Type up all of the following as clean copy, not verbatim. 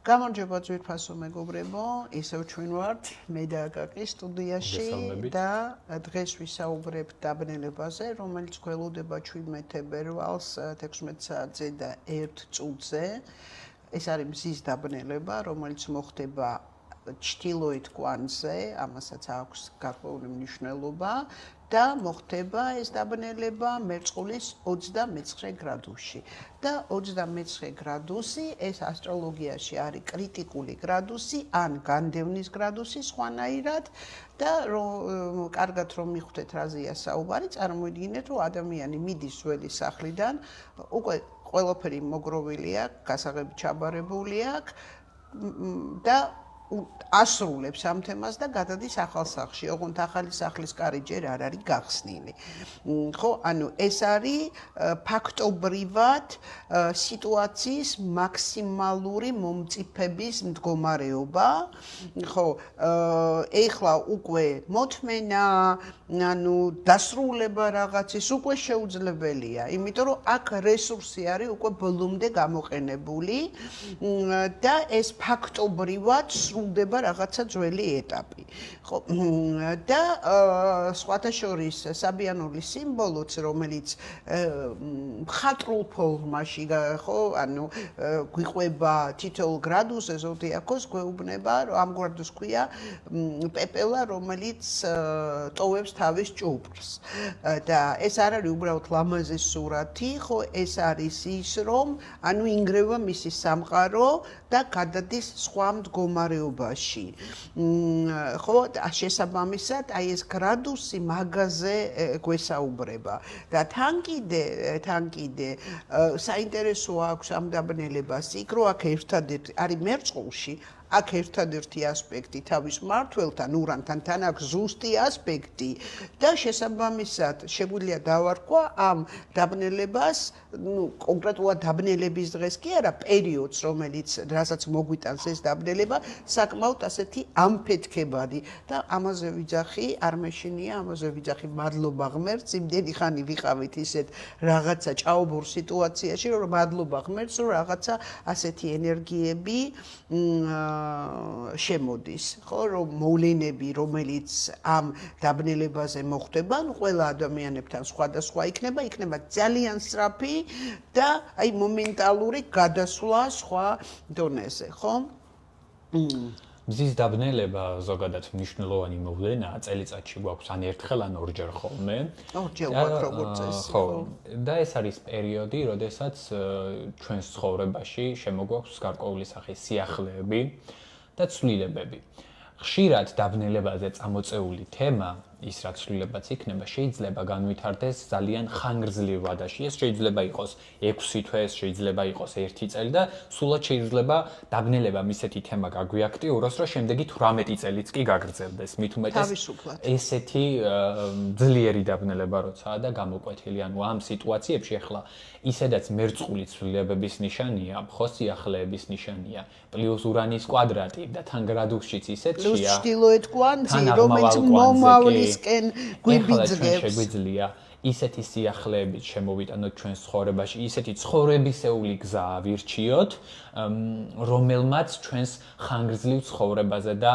გამარჯობა ძვირფასო მეგობრებო, ისევ ჩვენ ვართ მე და აკაკი სტუდიაში და დღეს ვისაუბრებთ დაბნელებაზე, რომელიც გველოდება 17 ფევრალს 16 საათზე და 1 წუთზე. ეს არის მზის დაბნელება, რომელიც მოხდება ჩრდილოეთ კვანძზე, ამასაც აქვს გარკვეული მნიშვნელობა და მოხდება ეს დაბნელება მერწყულის 29 გრადუსში. და 29 გრადუსი ეს ასტროლოგიაში არის კრიტიკული გრადუსი ან განდევნის გრადუსი სხვანაირად და კარგად რომ მიხვდეთ რაზეა საუბარი, წარმოიდგინეთ რომ ადამიანი მიდის ძველი სახლიდან, უკვე ყველაფერი მოგროვილი აქვს, გასაღები ჩაბარებული აქვს და ასრულებს ამ თემას და გადადის ახალ სახლში. ოღონდ ახალი სახლის კარი ჯერ არ არის გახსნილი. ხო, ანუ ეს არის ფაქტობრივად სიტუაციის მაქსიმალური მომწიფების მდგომარეობა. ხო, ეხლა უკვე მოთმენა, ანუ დასრულება რაღაცის უკვე შეუძლებელია, იმიტომ რომ აქ რესურსი არის უკვე ბოლომდე გამოყენებული და ეს ფაქტობრივად სრულდება რაღაცა ძველი ეტაპი. ხო, და სხვათა შორის საბიანური სიმბოლოც, რომელიც მხატვრულ ფორმაში, ხო, ანუ გვიყვება თითოეულ გრადუსზე ზოდიაქოს, გვეუბნება, რომ ამგვარდოს ქვია პეპელა, რომელიც ტოვებს თავის ჭუპრს. და ეს არ არის უბრალოდ ლამაზი სურათი, ხო, ეს არის ის, რომ ანუ ინგრევა მისი სამყარო და გადადის სხვა მდგომარეობაში. ხო, შესაბამისად, აი ეს გრადუსი მაგაზე გვესაუბრება. და თან კიდე საინტერესო აქვს ამ დაბნელებას იქ, რომ აქ ერთადერთი არის მერწყულში, აქ ერთადერთი ასპექტი თავის მმართველთან, ურანთან თან აქვს ზუსტი ასპექტი და შესაბამისად შეგვიძლია დავარქვა ამ დაბნელებას, კონკრეტულად დაბნელების დღეს კი არა, პერიოდს, რასაც მოგვიტანს ეს დაბნელება, საკმაოდ ასეთი ამფეთქებადი და ამაზე ვიძახი, არ მეშინია, ამაზე ვიძახი, მადლობა ღმერთს, იმდენი ხანი ვიყავით ისეთ რაღაცა ჭაობურ სიტუაციაში, რომ მადლობა ღმერთს, რომ რაღაცა ასეთი ენერგიები შემოდის, ხო, რომ მოვლენები, რომელიც ამ დაბნელებაზე მოხდება, ყველა ადამიანებთან სხვადასხვა იქნება ძალიან სწრაფი და აი მომენტალური გადასვლა სხვა დონეზე, ხო? მზის დაბნელება ზოგადად მნიშვნელოვანი მოვლენაა, წელიწადში გვაქვს ან ერთხელ ან ორჯერ ხოლმე. ორჯერ გვაქვს როგორც წესი, ხო. და ეს არის პერიოდი, როდესაც ჩვენს ცხოვრებაში შემოგვაქვს გარკვეული სახის სიახლეები და ცვლილებები. ხშირად დაბნელებაზე წამოწეული თემა, ის რაც ცვლილებაც იქნება, შეიძლება განვითარდეს ძალიან ხანგრძლივ ვადაში. ეს შეიძლება იყოს 6 თვე, შეიძლება იყოს 1 წელი და სულაც შეიძლება დაბნელებამ ისეთი თემა გაგვიაქტიუროს, რომ შემდეგი 18 წელიც კი გაგრძელდეს. მით უმეტეს ესეთი ძლიერი დაბნელება როცაა და გამოკვეთილი. ანუ ამ სიტუაციებში ახლა ისედაც მერწყული ცვლილებების ნიშანია, ხო, სიახლეების ნიშანია, პლუს ურანის კვადრატი და თან გრადუსშიც ისეთია. პლუს ჩრდილოეთ კვანძი, რომელიც მომავლისკენ გვიბიძგებს. შეგვიძლია ისეთი სიახლეებით შემოვიტანოთ ჩვენს ცხოვრებაში, ისეთი ცხოვრებისეული გზა ავირჩიოთ, რომელმაც ჩვენს ხანგრძლივ ცხოვრებაზე და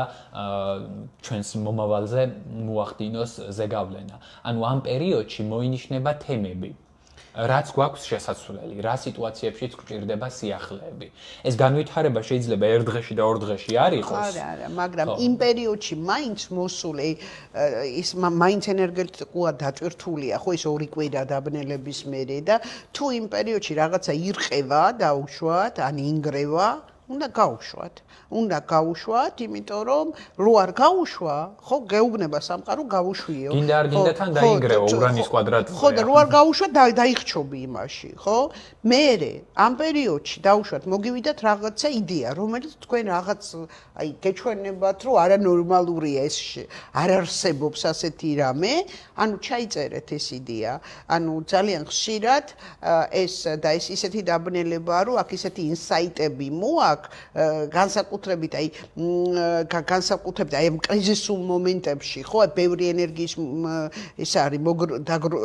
ჩვენს მომავალზე მოახდინოს ზეგავლენა. ანუ ამ პერიოდში მოინიშნება თემები, რაც გვაქვს შესაძლებელი, რა სიტუაციებშიც გვჭირდება სიახლეები. ეს განვითარება შეიძლება ერთ დღეში და ორ დღეში არ იყოს. არა, მაგრამ იმ პერიოდში მაინც მოსული ის მაინც ენერგეტიკულად დატვირთულია, ხო, ეს ორი კვირა დაბნელების მერე და თუ იმ პერიოდში რაღაცა ირყევა, დაუშვათ, ან ინგრევა, უნდა გაუშვათ, იმიტომ რომ რო არ გაუშვა, ხო, გეუბნება სამყარო გავუშვიო. გინდა არ გინდა თან დაინგრევა ურანის კვადრატზე. ხო, და რო არ გაუშვა, დაიხჩობი იმაში, ხო? მერე ამ პერიოდში დაუშვათ, მოგივიდათ რაღაცა იდეა, რომელიც თქვენ რაღაც აი გეჩვენებათ, რომ არანორმალურია ეს, არ არსებობს ასეთი რამე, ანუ ჩაიწერეთ ეს იდეა. ანუ ძალიან ხშირად ეს ისეთი დაბნელებაა, რომ აქ ისეთი ინსაიტები მოაქვს განსაკუთრებით აი ამ კრიზისულ მომენტებში, ხო, ბევრი ენერგიის ეს არის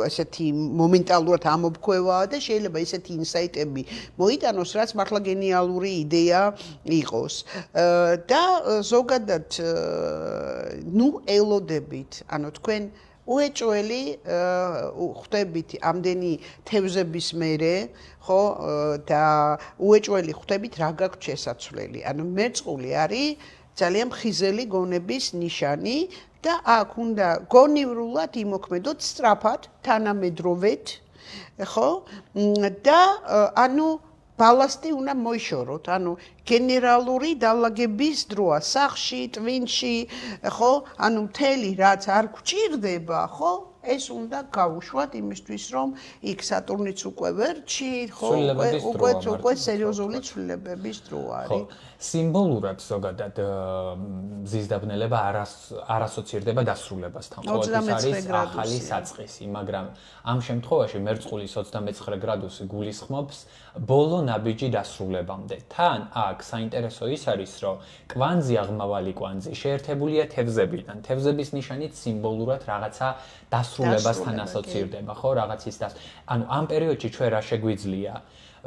ესეთი მომენტალურად ამობქვევაა და შეიძლება ესეთი ინსაიტები მოიტანოს, რაც მართლა გენიალური იდეა იყოს. და ზოგადად ელოდებით, ანუ თქვენ უეჭველი ხვდებით ამდენი თევზების მერე, ხო, და უეჭველი ხვდებით რა გაქვთ შესაძლებელი. ანუ მერწყული არის ძალიან მხიზელი გონების ნიშანი და აქ უნდა გონივრულად იმოქმედოთ სწრაფად, თანამედროვედ, ხო? და ანუ ბალასტი უნდა მოიშოროთ, ანუ გენერალური დალაგების დროა სახლში, ტვინში, ხო? ანუ მთელი რაც არ გვჭირდება, ხო? ეს უნდა გავუშვათ იმისთვის, რომ იქ სატურნიც უკვე ვერტში, ხო? უკვე სერიოზული ცვლილებების დრო არის. სიმბოლურად ზოგადად მზის დაბნელება არ ასოცირდება დასრულებასთან. ყოველთვის არის ახალი საწყისი, მაგრამ ამ შემთხვევაში მერწყულის 29 გრადუსი გულისხმობს ბოლო ნაბიჯი დასრულებამდე. თან აქ საინტერესო ის არის, რომ კვანძი, აღმავალი კვანძი შეერთებულია თევზებიდან. თევზების ნიშანით სიმბოლურად რაღაცა დასრულებასთან ასოცირდება, ხო, რაღაცის ანუ ამ პერიოდში ჩვენ რა შეგვიძლია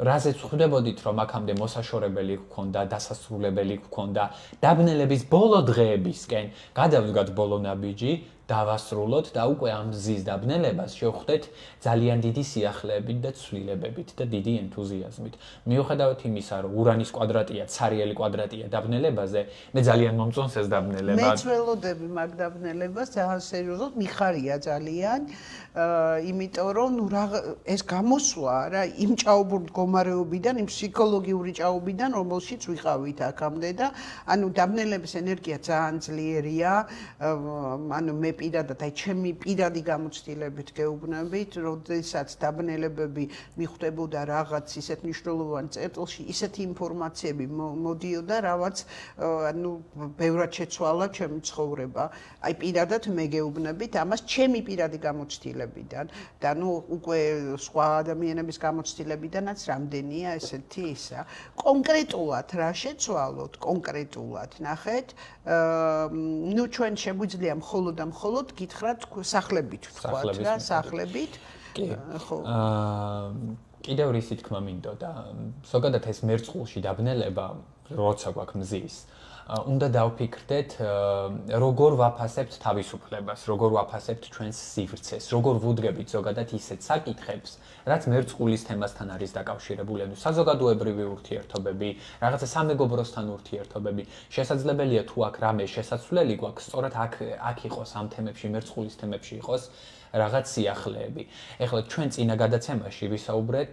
რაზეც ხვდებოდით, რომ აქამდე მოსაშორებელი გქონდა, დასასრულებელი გქონდა, დაბნელების ბოლო დღეებისკენ გადავდგათ ბოლო ნაბიჯი, დავასრულოთ და უკვე ამ მზის დაბნელებას შევხვდეთ ძალიან დიდი სიახლეებით და ცვლილებებით და დიდი ენთუზიაზმით. მიუხედავად იმისა, რომ ურანის კვადრატია, ცარიელი კვადრატია დაბნელებაზე, მე ძალიან მომწონს ეს დაბნელება. მეც ველოდები მაგ დაბნელებას ძალიან სერიოზულად, მიხარია ძალიან, იმიტომ რომ ეს გამოსვლა რა იმ ჭაობურ მდგომარეობიდან, იმ ფსიქოლოგიური ჭაობიდან, რომელშიც ვიყავით აქამდე და ანუ დაბნელების ენერგია ძალიან ძლიერია, ანუ მე პირადად აი ჩემი პირადი გამოცდილებით გეუბნებით, როდესაც დაბნელებები მიხვდებოდა რაღაც ისეთ მნიშვნელოვან წერტილში, ისეთი ინფორმაციები მოდიოდა, რაც ანუ ბევრად შეცვალა ჩემი ცხოვრება. აი პირადად მე გეუბნებით ამას ჩემი პირადი გამოცდილებიდან და ნუ უკვე სხვა ადამიანების გამოცდილებიდანაც რამდენია ესეთი ისა. კონკრეტულად რა შეცვალოთ, კონკრეტულად ნახეთ, ნუ ჩვენ შეგვიძლია მხოლოდ და მხოლოდ გითხრათ სახლებით ვთქვათ რა, სახლებით. ხო. კიდევ რისი თქმა მინდოდა, ზოგადად ეს მერწყულში დაბნელება, როცა გვაქვს მზის, უნდა დავფიქრდეთ, როგორ ვაფასებთ თავისუფლებას, როგორ ვაფასებთ ჩვენს სივრცეს, როგორ ვუდგებით ზოგადად ისეთ საკითხებს, რაც მერწყულის თემასთან არის დაკავშირებული, ანუ საზოგადოებრივი ურთიერთობები, რაღაცა სამეგობროსთან ურთიერთობები. შესაძლებელია თუ აქ რამე შესაძლებელი გვაქვს, სწორედ აქ იყოს ამ თემებში, მერწყულის თემებში იყოს რაღაც სიახლეები. ეხლა ჩვენ წინა გადაცემაში ვისაუბრეთ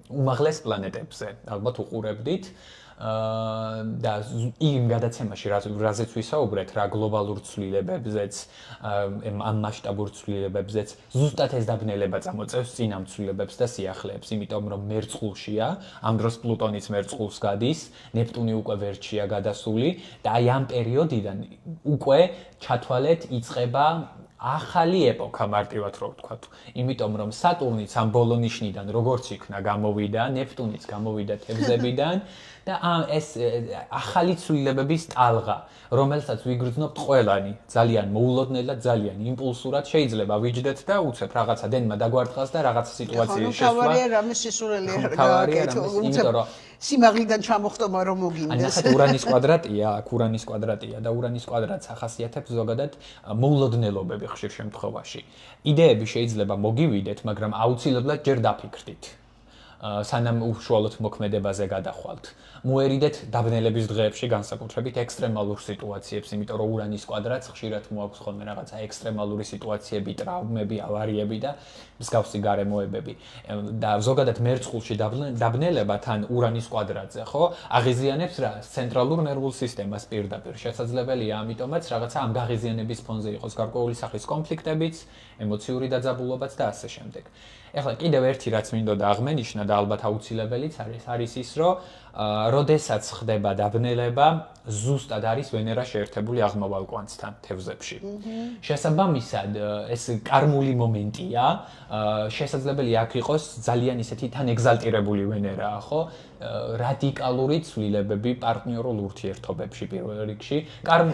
უმაღლეს პლანეტებზე, ალბათ უყურებდით. და იმ გადაცემაში რაზეც ვისაუბრეთ, რა გლობალურ ცვლილებებზეც, ამ მასშტაბურ ცვლილებებზეც, ზუსტად ეს დაბნელება წამოწევს წინ ამ ცვლილებებს და სიახლეებს, იმიტომ რომ მერწყულშია, ამ დროს პლუტონიც მერწყულს გადის, ნეპტუნი უკვე ვერტშია გადასული და აი ამ პერიოდიდან უკვე ჩათვალეთ იწყება ახალი ეპოქა მარტივად რო ვთქვათ. იმიტომ რომ სატურნიც ამ ბოლო ნიშნიდან როგორც იქნა გამოვიდა, ნეპტუნიც გამოვიდა თევზებიდან და ეს ახალი ცვლილებების ტალღა, რომელსაც ვიგრძნობთ ყველანი, ძალიან მოულოდნელად, ძალიან იმპულსურად შეიძლება ვიჯდეთ და უცებ რაღაცა დენმა დაგვარტყას და რაღაცა სიტუაციის შესვლა. თავარია რამე სისულელი არ გააკეთო, იმიტომ რომ სიმაღლიდან ჩამოხტომა რომ მოგინდეს. აი ნახეთ ურანის კვადრატია, აქ ურანის კვადრატია და ურანის კვადრატს ახასიათებს ზოგადად მოულოდნელობები ხშირ შემთხვევაში. იდეები შეიძლება მოგივიდეთ, მაგრამ აუცილებლად ჯერ დაფიქრდით. სანამ უშუალოდ მოქმედებაზე გადახვალთ. მოერიდეთ დაბნელების დღეებში განსაკუთრებით ექსტრემალურ სიტუაციებს, იმიტომ რომ ურანის კვადრატს ხშირად მოაქვს ხოლმე რაღაცა ექსტრემალური სიტუაციები, ტრავმები, ავარიები და მსგავსი გარემოებები. და ზოგადად მერწყულში დაბნელება თან ურანის კვადრატზე, ხო, აღიზიანებს რა, ცენტრალურ ნერვულ სისტემას პირდაპირ. შესაძლებელია ამიტომაც რაღაცა ამ გაღიზიანების ფონზე იყოს გარკვეული სახის კონფლიქტებიც, ემოციური დაძაბულობაც და ასე შემდეგ. ეხლა კიდევ ერთი რაც მინდოდა აღმენიშნა და ალბათ აუცილებელიც არის ის, რომ როდესაც ხდება დაბნელება, ზუსტად არის ვენერა შეერთებული აღმავალ კვანძთან თევზებში. შესაბამისად, ეს კარმული მომენტია, შესაძლებელი აქ იყოს ძალიან ისეთი თან ეგზალტირებული ვენერაა, ხო? რადიკალური ცვლილებები პარტნიორულ ურთიერთობებში პირველ რიგში.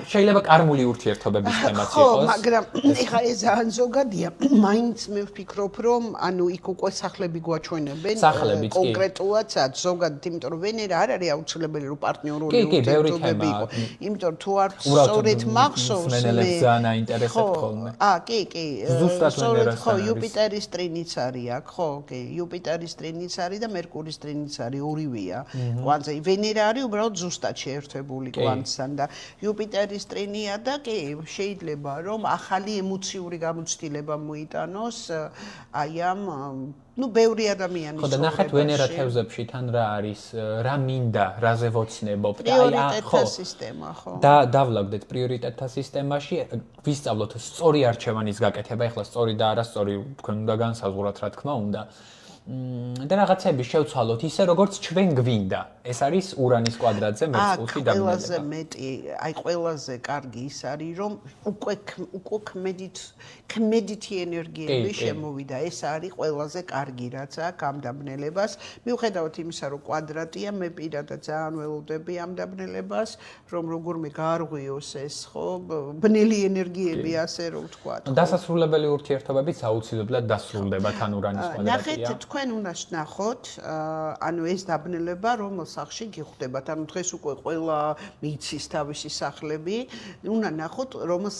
შეიძლება კარმული ურთიერთობების თემაც იყოს. ხო, მაგრამ ეხლა ეს ძალიან ზოგადია. მაინც მე ვფიქრობ, რომ ანუ იქ უკვე სახლები გვაჩვენებენ კონკრეტულადაც ზოგადად, იმიტომ რომ ვენერა არ არის აუცილებელი რომ პარტნიორული ურთიერთობები იყოს. იმიტომ თუ არ სწორედ მახსოვს მე ძალიან აინტერესებს ხოლმე. კი. ზუსტად ვენერას ხო, იუპიტერის ტრინიც არის აქ, ხო, კი, იუპიტერის ტრინიც არის და მერკურის ტრინიც არის, ორივე კვანძი. ვენერა არის უბრალოდ ზუსტად შეერთებული კვანძთან და იუპიტერის ტრინია და კი შეიძლება რომ ახალი ემოციური გამოცდილება მოიტანოს აი ამ ბევრი ადამიანის ხო და ნახეთ ვენერა თევზებში თან რა არის, რა მინდა, რაზე ვოცნებობ და აი ხო სისტემა ხო. და დავლაგდეთ პრიორიტეტთა სისტემაში, ვისწავლოთ სწორი არჩევანის გაკეთება, ეხლა სწორი და არასწორი თქვენ უნდა განსაზღვრათ რა თქმა უნდა. და რაღაცები შევცვალოთ ისე როგორც ჩვენ გვინდა. ეს არის ურანის კვადრატზე მერწყულში დაბნელება. ყველაზე მეტი, აი ყველაზე კარგი ის არის რომ უკვე ქმედითი ენერგიები შემოვიდა. ეს არის ყველაზე კარგი რაც აქვს ამ დაბნელებას. მიუხედავად იმისა რომ კვადრატია, მე პირადად ძალიან ველოდები ამ დაბნელებას, რომ როგორმე გაარღვიოს ეს ხო ბნელი ენერგიები ასე რომ ვთქვათ. დასასრულებელი ურთიერთობებიც აუცილებლად დასრულდება თან ურანის კვადრატია. ნახეთ თქვენ უნდა ნახოთ, ანუ ეს დაბნელება რომელ სახლში გიხდებათ. ანუ დღეს უკვე ყველა მიცის თავისი სახლები, უნდა ნახოთ რომელ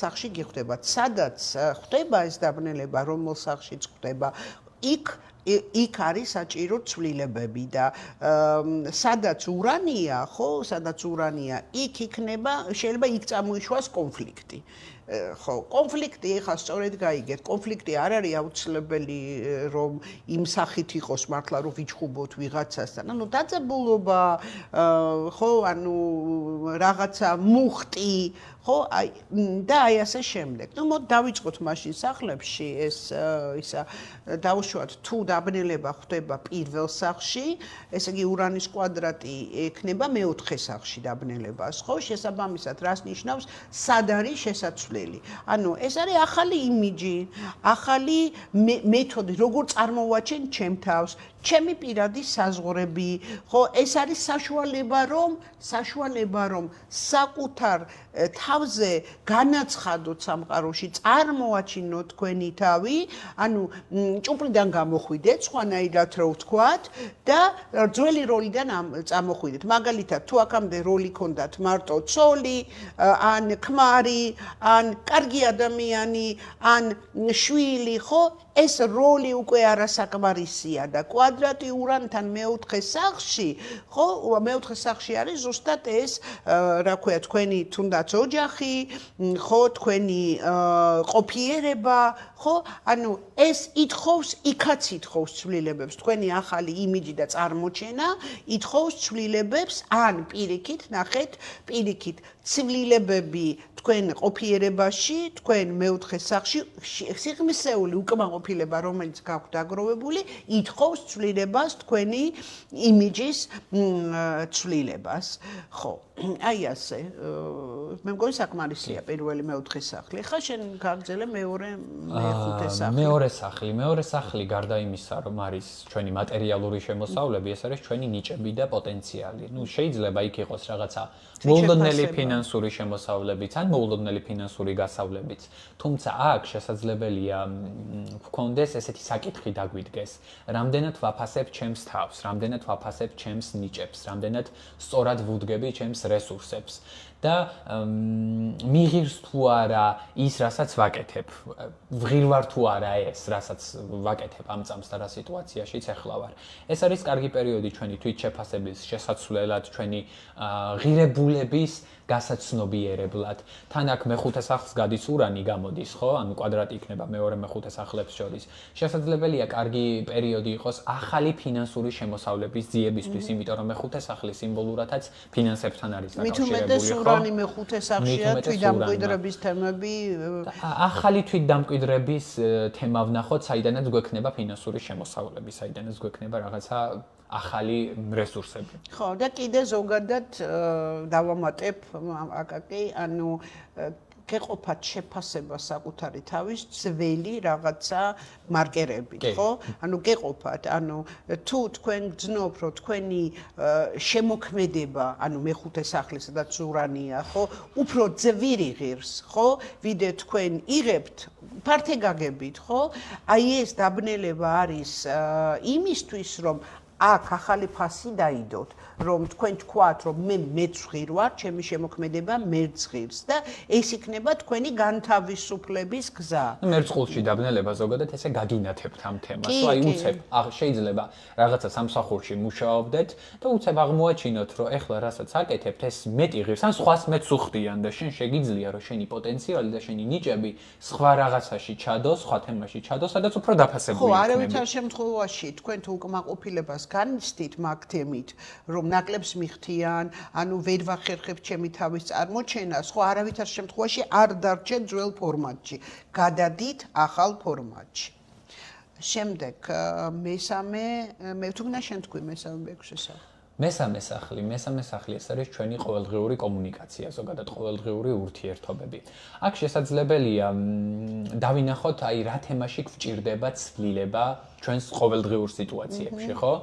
სახლში გიხდებათ. სადაც ხდება ეს დაბნელება, რომელ სახლშიც ხდება, იქ არის საჭირო ცვლილებები და სადაც ურანია, ხო, სადაც ურანია, იქ იქნება, შეიძლება იქ წამოიშვას კონფლიქტი. ხო, კონფლიქტი ეხლა სწორედ გაიგეთ, კონფლიქტი არ არის აუცილებელი რომ იმ სახით იყოს მართლა რომ ვიჩხუბოთ ვიღაცასთან. ანუ დაძაბულობა, ხო, ანუ რაღაცა მუხტი, ხო, აი და აი ასე შემდეგ. ნუ მოდ დავიწყოთ მაშინ სახლებში ეს ისა დავუშვათ თუ დაბნელება ხდება პირველ სახლში, ესე იგი ურანის კვადრატი ექნება მეოთხე სახლში დაბნელებას, ხო? შესაბამისად, რას ნიშნავს? სად არის შესაცვლელი? ანუ ეს არის ახალი იმიჯი, ახალი მეთოდი, როგორ წარმოვაჩენ ჩემ თავს, ჩემი პირადი საზღვრები, ხო, ეს არის საშუალება რომ საკუთარ თავზე განაცხადოთ სამყაროში, წარმოაჩინოთ თქვენი თავი, ანუ ჭუპრიდან გამოხვიდეთ, სხვანაირად რო ვთქვათ და ძველი როლიდან წამოხვიდეთ. მაგალითად, თუ აქამდე როლი ქონდათ მარტო ცოლი, ან ქმარი, ან კარგი ადამიანი, ან შვილი, ხო? ეს როლი უკვე არასაკმარისია და კვადრატი ურანთან მეოთხე სახლში, ხო, მეოთხე სახლში არის ზუსტად ეს, რა ქვია, თქვენი თუნდაც ოჯახი, ხო, თქვენი ყოფიერება, ხო? ანუ ეს ითხოვს, იქაც ითხოვს ცვლილებებს, თქვენი ახალი იმიჯი და წარმოჩენა ითხოვს ცვლილებებს, ან პირიქით, ნახეთ, პირიქით ცვლილებები თქვენ ყოფიერებაში, თქვენ მეოთხე სახლში, სიღრმისეული უკმაყოფილება, რომელიც გაქვთ დაგროვებული, ითხოვს ცვლილებას თქვენი იმიჯის ცვლილებას. ხო, აი ასე. მე მგონი საკმარისია პირველი მეოთხე სახლი. ხა შენ გაგრძელე მეორე მეხუთე სახლი. მეორე სახლი გარდა იმისა, რომ არის ჩვენი მატერიალური შემოსავლები, ეს არის ჩვენი ნიჭები და პოტენციალი. ნუ შეიძლება იქ იყოს რაღაცა მოულოდნელი ფინანსური შემოსავლებიც, ან მოულოდნელი ფინანსური გასავლებიც. თუმცა აქ შესაძლებელია გქონდეს ესეთი საკითხი დაგვიდგეს, რამდენად ვაფასებ ჩემს თავს, რამდენად ვაფასებ ჩემს ნიჭებს, რამდენად სწორად ვუდგები ჩემს რესურსებს და მიღირს თუ არა ის, რასაც ვაკეთებ, ვღირვარ თუ არა ეს, რასაც ვაკეთებ ამ წამს და რა სიტუაციაშიც ახლა ვარ. ეს არის კარგი პერიოდი ჩვენი თვითშეფასების შესაცვლელად, ჩვენი ღირებულების გასაცნობიერებლად. თან აქ მეხუთე სახლს გადის ურანი გამოდის, ხო? ანუ კვადრატი იქნება მეორე მეხუთე სახლებს შორის. შესაძლებელია კარგი პერიოდი იყოს ახალი ფინანსური შემოსავლების ძიებისთვის, იმიტომ რომ მეხუთე სახლი სიმბოლურადაც ფინანსებთან არის დაკავშირებული, ხო? მით უმეტეს ურანი მეხუთე სახლია, თვითდამკვიდრების თემები. ახალი თვითდამკვიდრების თემა ვნახოთ, საიდანაც გვექნება ფინანსური შემოსავლები, საიდანაც გვექნება რაღაცა ახალი რესურსები. ხო, და კიდე ზოგადად დავამატებ აკაკი, ანუ გეყოფათ შეფასება საკუთარი თავის ძველი რაღაცა მარკერებით, ხო? ანუ გეყოფათ, ანუ თუ თქვენ გძნობ, რომ თქვენი შემოქმედება, ანუ მეხუთე სახლი, სადაც ურანია, ხო, უფრო ძვირი ღირს, ხო? ვიდრე თქვენ იღებთ ფართე გაგებით, ხო? აი ეს დაბნელება არის იმისთვის, რომ აქ ახალი ფასი დაიდოთ, რომ თქვენ თქვათ, რომ მე მეცღիր ვარ, ჩემი შემოქმედება მეცღირს და ეს იქნება თქვენი განთავისუფლების გზა. მერწყულში დაბნელება ზოგადად ესე გაგინათებთ ამ თემას. აი უცებ შეიძლება რაღაცა სამსახურში მუშაობდეთ და უცებ აღმოაჩინოთ, რომ ეხლა რასაც აკეთებთ, ეს მეტი ღირს, ან სხვას მეც უხდიან და შენ შეგიძლია, რომ შენი პოტენციალი და შენი ნიჭები სხვა რაღაცაში ჩადოს, სხვა თემაში ჩადოს, სადაც უფრო დაფასებული იქნება. ხო, არავითარ შემთხვევაში თქვენ თუ უკმაყოფილებას განიცდით მაგ თემით, რომ ნაკლებს მიხდიან, ანუ ვერ ვახერხებ ჩემი თავის წარმოჩენას, ხო, არავითარ შემთხვევაში არ დარჩეთ ძველ ფორმატში. გადადით ახალ ფორმატში. შემდეგ მესამე, მე თუნდაც შენ თქვი მესამე მეექვსე სახლი. მესამე სახლი ეს არის ჩვენი ყოველდღიური კომუნიკაცია, ზოგადად ყოველდღიური ურთიერთობები. აქ შესაძლებელია დავინახოთ აი რა თემაში გვჭირდება ცვლილება ჩვენს ყოველდღიურ სიტუაციებში, ხო?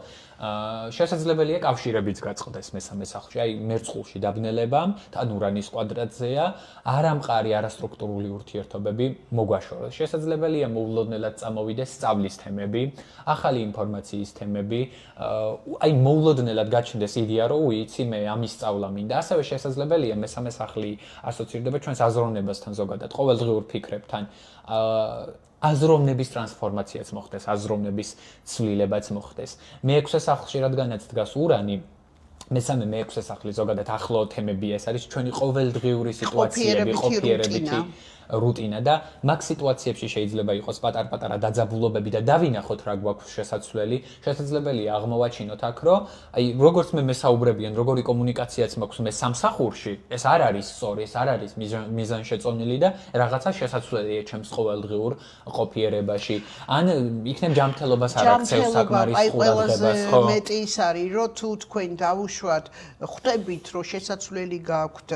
შესაძლებელია კავშირებიც გაწყდეს მესამე სახლში, აი მერწყულში დაბნელებამ, თან ურანის კვადრატზეა, არამყარი არასტრუქტურული ურთიერთობები მოგვაშოროს. შესაძლებელია მოულოდნელად წამოვიდეს სწავლის თემები, ახალი ინფორმაციის თემები, აი მოულოდნელად გაჩნდეს იდეა, რომ უიცი მე ამის სწავლა მინდა. ასევე შესაძლებელია მესამე სახლი ასოცირდება ჩვენს აზროვნებასთან ზოგადად, ყოველდღიურ ფიქრებთან. აზროვნების ტრანსფორმაციაც მოხდეს, აზროვნების ცვლილებაც მოხდეს. მეექვსე სახლში რადგანაც დგას ურანი, მესამე მეექვსე სახლი ზოგადად ახლო თემებია, ეს არის ჩვენი ყოველდღიური სიტუაციები, ყოფიერებითი რუტინა და მაგ სიტუაციებში შეიძლება იყოს პატარ-პატარა დაძაბულობები და დავინახოთ რა გვაქვს შესაძლებელი. შესაძლებელია აღმოვაჩინოთ აქ, რომ აი როგორც მე მესაუბრებიან, როგორი კომუნიკაციაც მაქვს მე სამსახურში, ეს არ არის სწორი, ეს არ არის მიზანშეწონილი და რაღაცა შესაძლებელია ჩემს ყოველდღიურ ყოფიერებაში. ან იქნებ ჯანმრთელობას არ აქცევს საკმარის ყურადღებას, ხო? მეტი ის არის, რომ თუ თქვენ დავუშვათ, ხვდებით, რომ შესაძლებელი გაქვთ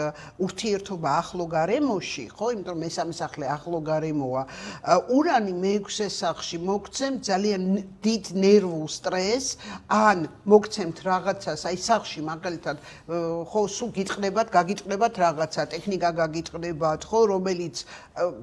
ურთიერთობა ახლო გარემოში, ხო? იმიტომ რომ მესამე სახლი ახლო გარემოა. ურანი მეექვსე სახლში მოგცემთ ძალიან დიდ ნერვულ სტრესს, ან მოგცემთ რაღაცას, აი სახლში მაგალითად ხო სულ გიტყდებათ, გაგიტყდებათ რაღაცა, ტექნიკა გაგიტყდებათ, ხო, რომელიც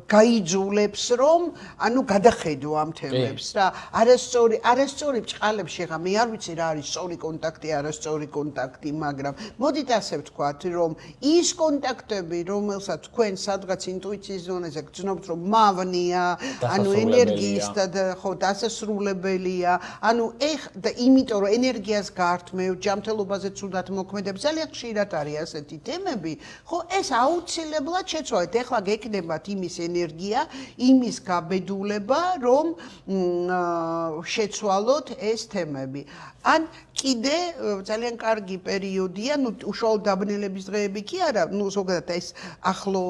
გაიძულებს, რომ ანუ გადახედო ამ თემებს რა. არასწორი ბრჭყალებში, ხა მე არ ვიცი რა არის სწორი კონტაქტი, არასწორი კონტაქტი, მაგრამ მოდით ასე ვთქვათ, რომ ის კონტაქტები, რომელსაც თქვენ სადღაც ინტუიციის ზონაზე გძნობთ, რომ მავნია, ანუ ენერგიის და ხო დასასრულებელია, ანუ და იმიტომ რომ ენერგიას გართმევ, ჯანმრთელობაზე ცუდად მოქმედებ, ძალიან ხშირად არის ასეთი თემები, ხო, ეს აუცილებლად შეცვალეთ. ეხლა გეკნებათ იმის ენერგია, იმის გაბედულება, რომ შეცვალოთ ეს თემები. ან კიდე ძალიან კარგი პერიოდია, ნუ უშუალოდ დაბნელების დღეები კი არა, ნუ ზოგადად ეს ახლო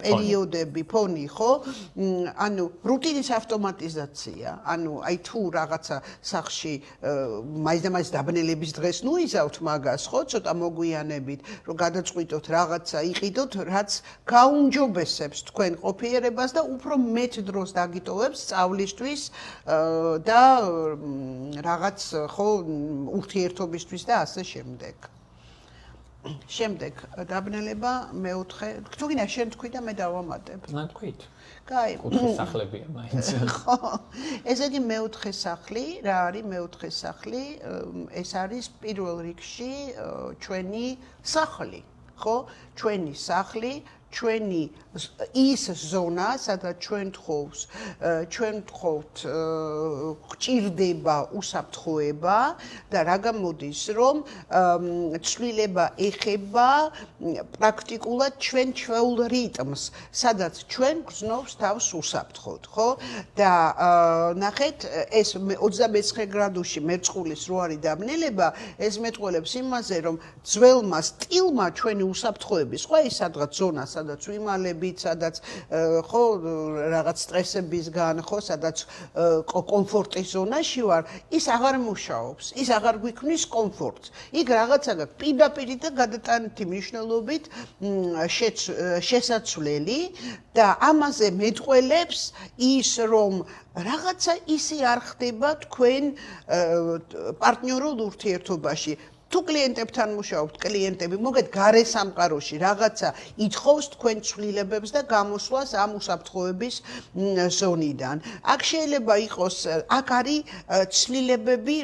პერიოდები, ფონი, ხო? ანუ რუტინის ავტომატიზაცია, ანუ აი თუ რაღაცა სახლში მაინც დაბნელების დღეს ნუ იზავთ მაგას, ხო? ცოტა მოგვიანებით, რომ გადაწყვიტოთ რაღაცა იყიდოთ, რაც გაუმჯობესებს თქვენ ყოფიერებას და უფრო მეტ დროს დაგიტოვებს სწავლისთვის და რაღაც ხო ურთიერთობისთვის და ასე შემდეგ. შემდეგ დაბნელება მეოთხე, თუ გინდა შენ თქვი და მე დავამატებ. თქვით. კაი. კუთხის სახლებია მაინც. ხო. ესე იგი მეოთხე სახლი, რა არის მეოთხე სახლი? ეს არის პირველ რიგში ჩვენი სახლი. ხო? ჩვენი სახლი, ჩვენი ის ზონა, სადაც ჩვენ ვთხოვთ გჭირდება უსაფრთხოება და რა გამოდის, რომ ცვლილება ეხება პრაქტიკულად ჩვენ ჩვეულ რიტმს, სადაც ჩვენ გრძნობს თავს უსაფრთხოდ, ხო? და ნახეთ, ეს 29 გრადუსში მერწყულის რო არის დაბნელება, ეს მეტყველებს იმაზე, რომ ძველმა სტილმა ჩვენი უსაფრთხოების, ხო, ის სადღაც ზონა, სადაც ვიმალებით, სადაც ხო, რაღაც სტრესებისგან, ხო, სადაც კომფორტის ზონაში ვარ, ის აღარ მუშაობს, ის აღარ გვიქმნის კომფორტს. იქ რაღაცა გაქვს პირდაპირ და გადატანითი მნიშვნელობით შესაცვლელი და ამაზე მეტყველებს ის, რომ რაღაცა ისი არ ხდება თქვენ პარტნიორულ ურთიერთობაში. თუ კლიენტებთან მუშაობთ, კლიენტები მოგეთ გარე სამყაროში რაღაცა ითხოვს თქვენ ცვლილებებს და გამოსვლას ამ უსაფრთხოების ზონიდან. აქ შეიძლება იყოს, აქ არის ცვლილებები,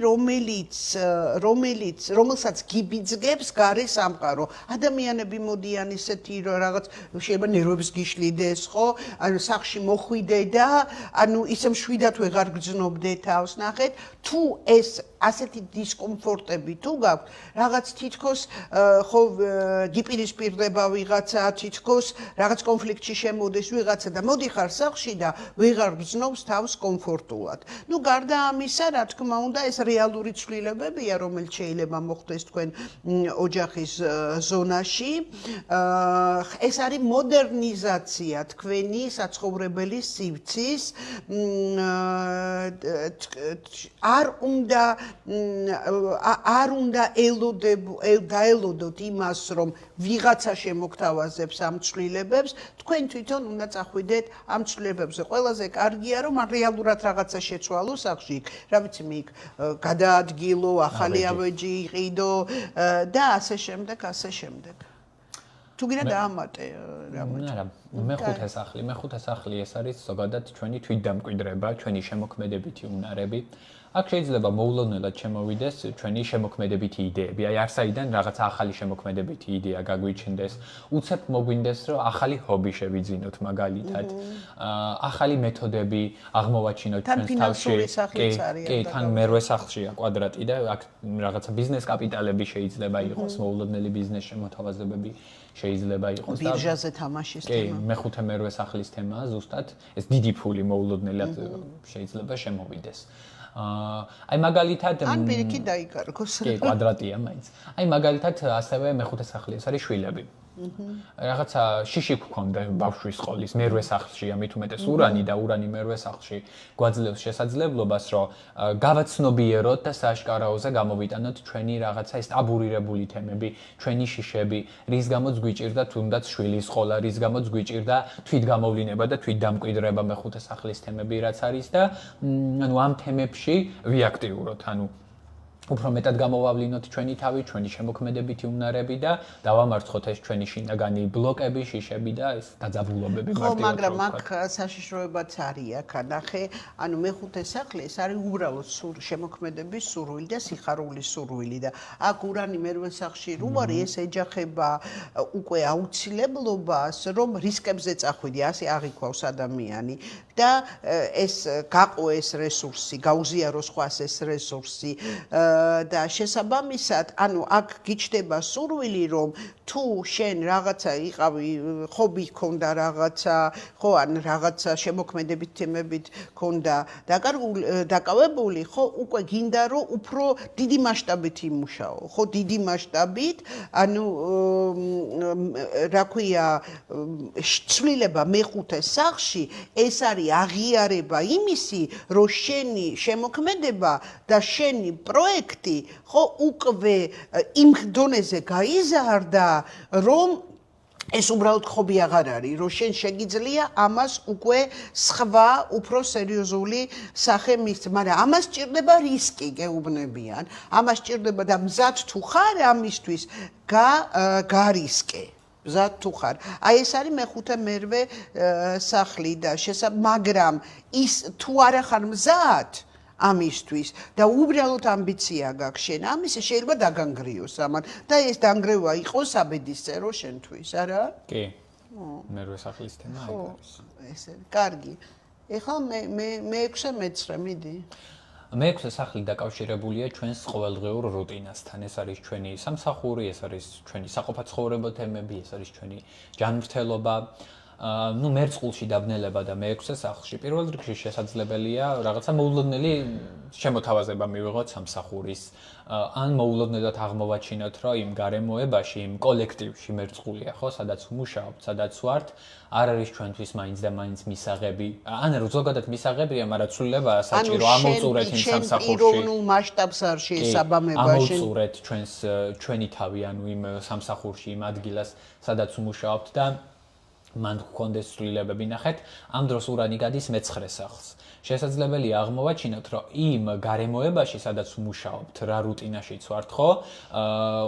რომელსაც გიბიძგებს გარე სამყარო. ადამიანები მოდიან ისეთი რაღაც შეიძლება ნერვებს გიშლიდეს, ხო? ანუ სახში მოხვიდე და ანუ ისე მშვიდად ვეღარ გძნობდე თავს, ნახეთ, თუ ეს ასეთი დისკომფორტები თუ გაქვთ, რაღაც თითქოს ხო გიპირისპირდება ვიღაცა, თითქოს რაღაც კონფლიქტში შემოდის ვიღაცა და მოდიხარ სახლში და ვეღარ გრძნობს თავს კომფორტულად. ნუ გარდა ამისა, რა თქმა უნდა, ეს რეალური ცვლილებებია, რომელიც შეიძლება მოხდეს თქვენ ოჯახის ზონაში. ეს არის მოდერნიზაცია თქვენი საცხოვრებელი სივრცის. არ უნდა დაელოდოთ იმას, რომ ვიღაცა შემოგთავაზებს ამ ცვლილებებს, თქვენ თვითონ უნდა წახვიდეთ ამ ცვლილებებზე. ყველაზე კარგია, რომ რეალურად რაღაცა შეცვალო სახში, რა ვიცი, მიქ გადაადგილო, ახალი ავეჯი იყიდო და ასე შემდეგ. თუ გინდა დაამატე რამოჩი. არა, მეხუთე სახლი ეს არის ზოგადად ჩვენი თვითდამკვიდრება, ჩვენი შემოქმედებითი უნარები. აქ შეიძლება მოულოდნელად შემოვიდეს ჩვენი შემოქმედებითი იდეები. აი არსაიდან რაღაცა ახალი შემოქმედებითი იდეა გაგვიჩნდეს. უცებ მოგვინდეს, რომ ახალი ჰობი შევიძინოთ მაგალითად. ახალი მეთოდები აღმოვაჩინოთ ჩვენს თავში. კი, თან მერვე სახლშია კვადრატი და აქ რაღაცა ბიზნეს კაპიტალები შეიძლება იყოს, მოულოდნელი ბიზნეს შემოთავაზებები შეიძლება იყოს და ბირჟაზე თამაშის თემა. კი, მეხუთე მერვე სახლის თემაა ზუსტად. ეს დიდი ფული მოულოდნელად შეიძლება შემოვიდეს. აი მაგალითად ან პირიქით დაიკარგოს. კი, კვადრატია მაინც. აი მაგალითად ასევე მეხუთე სახლი ეს არის შვილები. რაღაცა შიში გქონდა ბავშვის სკოლის მერვე სახლში, ამით უმეტეს ურანი და ურანი მერვე სახლში გვაძლევს შესაძლებლობას, რომ გავაცნობიეროთ და სააშკარაოზე გამოვიტანოთ ჩვენი რაღაცა ეს ტაბურირებული თემები, ჩვენი შიშები, რის გამოც გვიჭირდა თუნდაც შვილის სკოლა, რის გამოც გვიჭირდა თვითგამოვლინება და თვითდამკვიდრება მეხუთე სახლის თემები რაც არის და ანუ ამ თემებში ვიაქტიუროთ, ანუ უფრო მეტად გამოვავლინოთ ჩვენი თავი, ჩვენი შემოქმედებითი უნარები და დავამარცხოთ ეს ჩვენი შინაგანი ბლოკები, შიშები და ეს დაძაბულობები მარტივად. ხო, მაგრამ აქ საშიშროებაც არის, აქ ნახე, ანუ მეხუთე სახლი ეს არის უბრალოდ შემოქმედების სურვილი და სიხარულის სურვილი და აქ ურანი მერვე სახლში რო არის, ეს ეჯახება უკვე აუცილებლობას, რომ რისკებზე წახვიდე, ასე აღიქვავს ადამიანი და ეს გაყო ეს რესურსი, გაუზიარო სხვას ეს რესურსი და შესაბამისად, ანუ აქ გიჩნდება სურვილი, რომ თუ შენ რაღაცა იყავი, ჰობი ჰქონდა რაღაცა, ხო, ან რაღაცა შემოქმედებით თემებით ჰქონდა დაკავებული, ხო, უკვე გინდა რომ უფრო დიდი მასშტაბით იმუშაო, ხო, დიდი მასშტაბით, ანუ რა ქვია, ცვლილება მეხუთე სახლში, ეს არის აღიარება იმისი, რომ შენი შემოქმედება და შენი პროექტი, ხო, უკვე იმ დონეზე გაიზარდა, რომ ეს უბრალოდ ხობი აღარ არის, რომ შენ შეგიძლია ამას უკვე სხვა უფრო სერიოზული სახე მისცე, მაგრამ ამას ჭირდება რისკი, გეუბნებიან. ამას ჭირდება და მზად თუ ხარ ამისთვის, გარისკე. მზად თუ ხარ. აი ეს არის მეხუთე მერვე სახლი და მაგრამ ის თუ არ ხარ მზად ამისთვის და უბრალოდ ამბიცია გაქვს შენ ამის შეიძლება დაგანგრიოს ამან და ეს დანგრევა იყოს აბედისწერო შენთვის, არა? კი. მერვე სახლის თემა ეგ არის. ესე კარგი. ეხლა მე-6 მეცხრე მიდი. მე-6 სახლი დაკავშირებულია ჩვენს ყოველდღიურ რუტინასთან. ეს არის ჩვენი სამსახური, ეს არის ჩვენი საყოფაცხოვრებო თემები, ეს არის ჩვენი ჯანმრთელობა. ნუ მერწყულში დაბნელება და მე-6 სახლში პირველ რიგში შესაძლებელია რაღაცა მოულოდნელი შემოთავაზება მივიღოთ სამსახურის ან მოულოდნელად აღმოვაჩინოთ, რომ იმ გარემოებაში, იმ კოლექტივში მერწყულია, ხო, სადაც ვმუშაობთ, სადაც ვართ, არ არის ჩვენთვის მაინც და მაინც მისაღები. ან ზოგადად მისაღებია, მაგრამ ცვლილებაა საჭირო ამოვწურეთ იმ სამსახურში. პიროვნულ მასშტაბს არ შეესაბამებაში. ამოვწურეთ ჩვენი თავი, ანუ იმ სამსახურში, იმ ადგილას, სადაც ვმუშაობთ და მან გქონდეს ცვლილებები. ნახეთ, ამ დროს ურანი გადის მე-9 სახლს. შესაძლებელია აღმოვაჩინოთ, რომ იმ გარემოებაში, სადაც ვმუშაობთ, რა რუტინაშიც ვართ, ხო,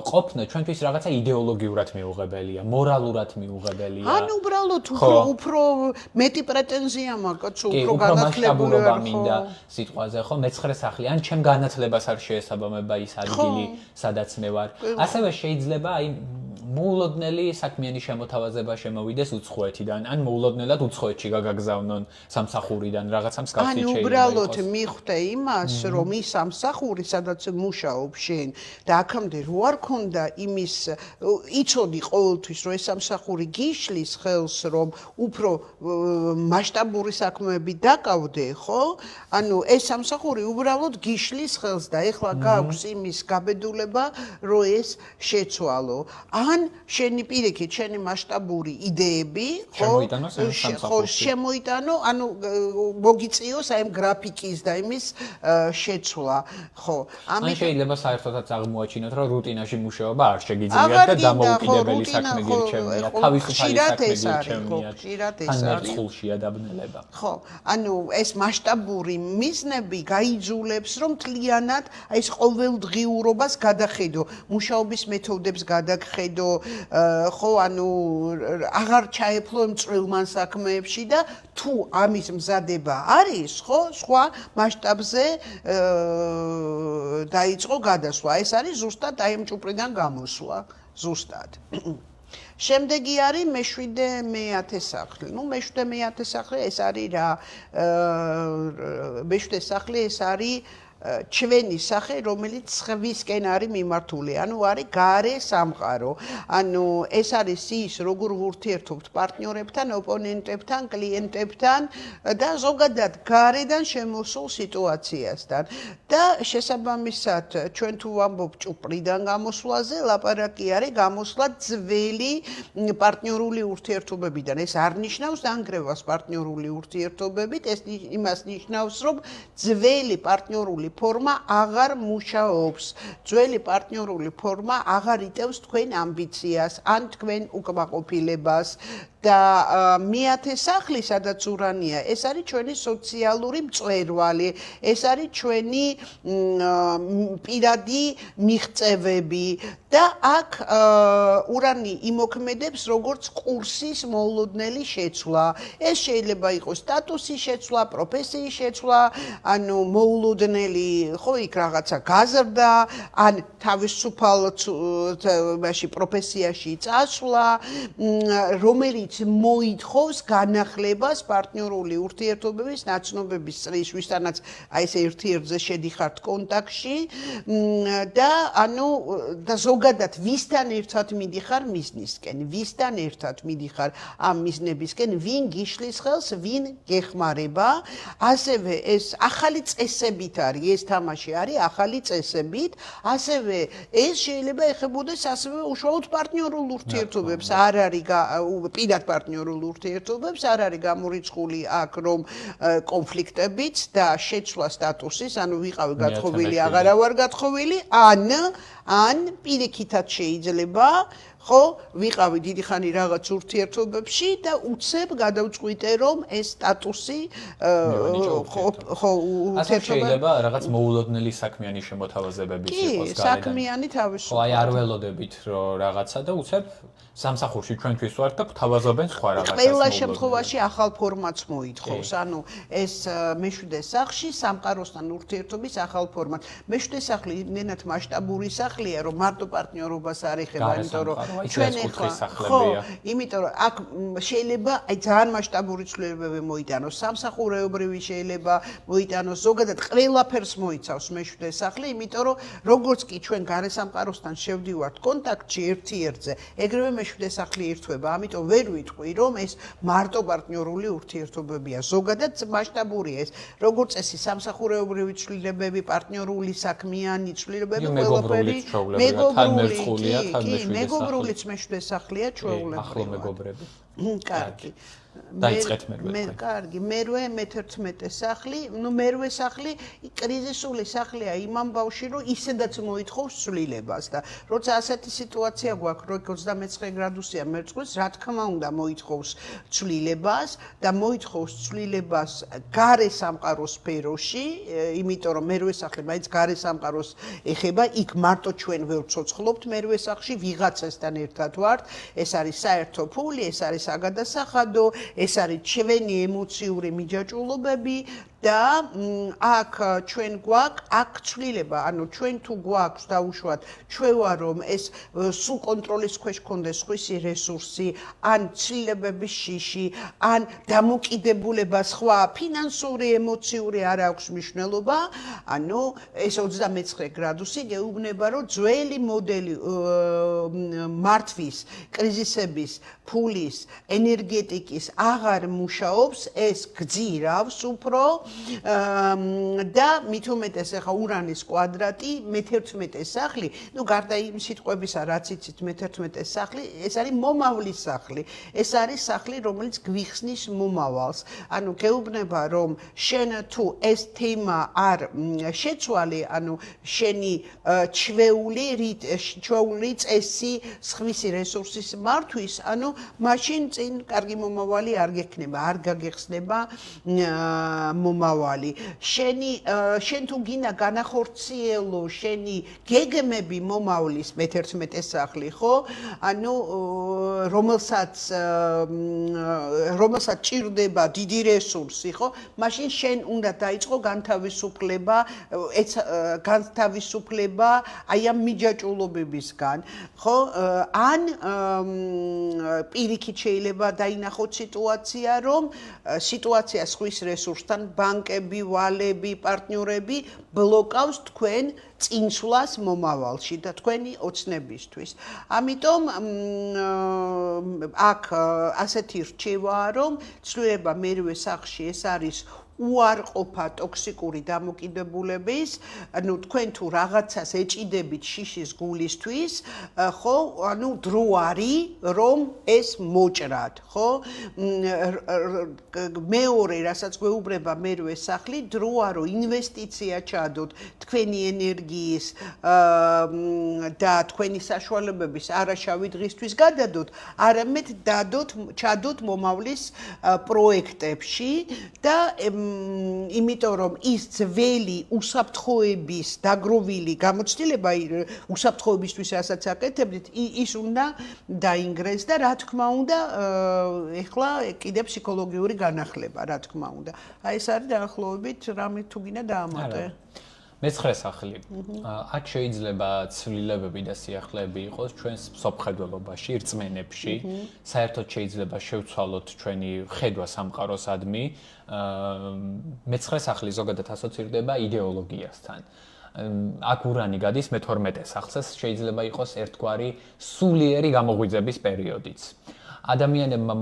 ყოფნა ჩვენთვის რაღაცა იდეოლოგიურად მიუღებელია, მორალურად მიუღებელია. ან უბრალოდ უფრო მეტი პრეტენზია მაქვს, უფრო განათლებული ვარ, მინდა სიტყვაზე, ხო, მე-9 სახლი, ან ჩემ განათლებას არ შეესაბამება ის ადგილი, სადაც მე ვარ. ასევე შეიძლება აი მოულოდნელი საქმიანი შემოთავაზება შემოვიდეს უცხოეთიდან, ან მოულოდნელად უცხოეთში გაგაგზავნონ სამსახურიდან რაღაცა მსგავსი შეიძლება იყოს. ან უბრალოდ მიხვდე იმას, რომ ის სამსახური, სადაც მუშაობ შენ და აქამდე რო არ ქონდა იმის, იცოდი ყოველთვის, რომ ეს სამსახური გიშლის ხელს, რომ უფრო მასშტაბური საქმეები დაკავდე, ხო? ანუ ეს სამსახური უბრალოდ გიშლის ხელს და ეხლა გაქვს იმის გაბედულება, რომ ეს შეცვალო. ან შენი პირიქით, შენი მასშტაბური იდეები, ხო, შემოიტანო, ანუ მოგიწიოს აი ამ გრაფიკის და იმის შეცვლა, ხო. ან შეიძლება საერთოდაც აღმოაჩინოთ, რომ რუტინაში მუშაობა არ შეგიძლიათ და დამოუკიდებელი საქმე გირჩევნიათ, თავისუფალი საქმე გირჩევნიათ, ან მერწყულშია დაბნელება. ხო, ანუ ეს მასშტაბური მიზნები გაიძულებს, რომ მთლიანად აი ეს ყოველდღიურობას გადახედო, მუშაობის მეთოდებს გადახედო, ხო, ანუ აღარ ჩაეფლო წვრილმან საქმეებში და თუ ამის მზადება არის, ხო, სხვა მასშტაბზე დაიწყო გადასვლა. ეს არის ზუსტად აი ამ ჭუპრიდან გამოსვლა, ზუსტად. შემდეგი არის მე-7 სახლი. ნუ მე-7 სახლი ეს არის რა? მე-7 სახლი ეს არის ჩვენი სახე, რომელიც სხვისკენ არის მიმართული, ანუ არის გარე სამყარო. ანუ ეს არის ის, როგორ ვურთიერთობთ პარტნიორებთან, ოპონენტებთან, კლიენტებთან და ზოგადად გარედან შემოსულ სიტუაციასთან. და შესაბამისად, ჩვენ თუ ვამბობ ჭუპრიდან გამოსვლაზე, ლაპარაკი არის გამოსვლა ძველი პარტნიორული ურთიერთობებიდან. ეს არ ნიშნავს დანგრევას პარტნიორული ურთიერთობებით, ეს იმას ნიშნავს, რომ ძველი პარტნიორული ფორმა აღარ მუშაობს. ძველი პარტნიორული ფორმა აღარ იტევს თქვენ ამბიციას ან თქვენ უკმაყოფილებას. და მე-10 სახლი, სადაც ურანია, ეს არის ჩვენი სოციალური მწვერვალი, ეს არის ჩვენი პირადი მიღწევები და აქ ურანი იმოქმედებს როგორც კურსის მოულოდნელი შეცვლა. ეს შეიძლება იყოს სტატუსის შეცვლა, პროფესიის შეცვლა, ანუ მოულოდნელი, ხო, იქ რაღაცა გაზრდა, ან თავისუფალ პროფესიაში წასვლა, რომელიც მოითხოვს განახლებას პარტნიორული ურთიერთობების ნაცნობების წრის, ვისთანაც აი ეს ერთ-ერთზე შედიხართ კონტაქტში და ანუ და ზოგადად ვისთან ერთად მიდიხარ მიზნისკენ, ვისთან ერთად მიდიხარ ამ მიზნებისკენ, ვინ გიშლის ხელს, ვინ გეხმარება, ასევე ეს ახალი წესებით არის, ეს თამაში არის ახალი წესებით, ასევე ეს შეიძლება ეხებოდეს ასევე უშუალოდ პარტნიორულ ურთიერთობებს, არ არის პირად პარტნიორულ ურთიერთობებს, არ არის გამორიცხული აქ რომ კონფლიქტებიც და შეცვლა სტატუსის, ანუ ვიყავი გათხოვილი, აღარა ვარ გათხოვილი, ან პირიქითაც შეიძლება, ხო, ვიყავი დიდი ხანი რაღაც ურთიერთობებში და უცებ გადავწყვიტე რომ ეს სტატუსი ხო შეიძლება რაღაც მოულოდნელი საქმიანი შემოთავაზებების იყოს გარედან. საქმიანი თავისუფლად. ხო, აი არ ველოდებით რომ რაღაცა და უცებ სამსახურში ჩვენთვის ვართ და გვთავაზობენ სხვა რაღაცას. ყველა შემთხვევაში ახალ ფორმატს მოითხოვს. ანუ ეს მე-7 სახლში სამყაროსთან ურთიერთობის ახალ ფორმატ. მე-7 სახლი იმენად მასშტაბური სახლია, რომ მარტო პარტნიორობას არ ეხება, იმიტომ რომ ჩვენ ხო, იმიტომ რომ აქ შეიძლება აი ძალიან მასშტაბური ცვლილებები მოიტანოს, სამსახურეობრივი შეიძლება მოიტანოს, ზოგადად ყველაფერს მოიცავს მეშვიდე სახლი, იმიტომ რომ როგორც კი ჩვენ გარესამყაროსთან შევდივართ კონტაქტში ერთ-ერთზე, ეგრევე მეშვიდე სახლი ერთვება, ამიტომ ვერ ვიტყვი რომ ეს მარტო პარტნიორული ურთიერთობებია, ზოგადად მასშტაბურია ეს, როგორც წესი სამსახურეობრივი ცვლილებები, პარტნიორული საქმიანი ცვლილებები ყველაფერი მეგობრულიც მეშვიდე სახლია ჩვეულებრივად. ახლო მეგობრები. კარგი. დაიწყეთ კარგი, მერვე მე-11 სახლი, მერვე სახლი კრიზისული სახლია იმამ ბავში, რომ ისედაც მოითხოვს ცვლილებას და როცა ასეთი სიტუაცია გვაქვს, რომ 29 გრადუსია მერწყვის, რა თქმა უნდა მოითხოვს ცვლილებას და მოითხოვს ცვლილებას გარე სამყაროს სფეროში, იმიტომ რომ მერვე სახლი მაინც გარე სამყაროს ეხება, იქ მარტო ჩვენ ვერ ვცოცხლობთ მერვე სახლში, ვიღაცასთან ერთად ვართ, ეს არის საერთო ფული, ეს არის საგადასახადო, ეს არის ჩვენი ემოციური მიჯაჭვულობები და აქ ჩვენ გვაქვს აქ ცვლილება, ანუ ჩვენ თუ გვაქვს დაუშვათ ჩვევა რომ ეს სულ კონტროლის ქვეშ გქონდეს სხვისი რესურსი, ან ცვლილებების შიში, ან დამოკიდებულება სხვა ფინანსური, ემოციური არ აქვს მნიშვნელობა, ანუ ეს 29 გრადუსი გეუბნება რომ ძველი მოდელი მართვის, კრიზისების, ფულის, ენერგეტიკის აღარ მუშაობს, ეს გძირავს უფრო და მით უმეტეს ახლა ურანის კვადრატი მე-11 სახლი, ну გარდა იმ სიტყვებისა, რაც იცით მე-11 სახლი, ეს არის მომავლის სახლი. ეს არის სახლი, რომელიც გვიხსნის მომავალს. ანუ გეუბნება, რომ შენ თუ ეს თემა არ შეცვალე, ანუ შენი ჩვეული წესი სხვისი რესურსის მართვის, ანუ მაშინ წინ კარგი მომავალი არ გექნება, არ გაგეხსნება მომავალი. შენ თუ გინდა განახორციელო შენი გეგმები მომავლის მე-11 სახლი, ხო? ანუ რომელსაც ჭირდება დიდი რესურსი, ხო? მაშინ შენ უნდა დაიწყო განთავისუფლება აი ამ მიჯაჭვულობებისგან, ხო? ან პირიქით შეიძლება დაინახოთ სიტუაცია, რომ სიტუაცია სხვის რესურსთან, ბანკები, ვალები, პარტნიორები ბლოკავს თქვენ წინსვლას მომავალში და თქვენი ოცნებისთვის. ამიტომ აქ ასეთი რჩევაა, რომ ცვლილება მერვე სახლში ეს არის უარყოფა ტოქსიკური დამოკიდებულების, ანუ თქვენ თუ რაღაცას ეჭიდებით შიშის გულისთვის, ხო, ანუ დრო არის, რომ ეს მოჭრათ, ხო? მეორე, რასაც გვეუბნება მერვე სახლი, დროა რომ ინვესტიცია ჩადოთ თქვენი ენერგიის და თქვენი საშუალებების არაშავი დღისთვის გადადოთ, არამედ ჩადოთ მომავლის პროექტებში და იმიტომ რომ ის ძველი უსაფრთხოების დაგროვილი გამოცდილება უსაფრთხოებისთვის რასაც აკეთებდით, ის უნდა დაინგრეს და რა თქმა უნდა ეხლა კიდევ ფსიქოლოგიური განახლება, რა თქმა უნდა. აი ეს არის დაახლოებით რამე თუ გინდა დაამატე. მე-9 სახლი. აქ შეიძლება ცვლილებები და სიახლეები იყოს ჩვენს სოფხედველობაში, რწმენებში. საერთოდ შეიძლება შევცვალოთ ჩვენი ხედვა სამყაროსადმი. მე-9 სახლი ზოგადად ასოცირდება იდეოლოგიასთან. აქ ურანი გადის მე-12 სახლს, შეიძლება იყოს ერთგვარი სულიერი გამოღვიძების პერიოდიც. ადამიანებმა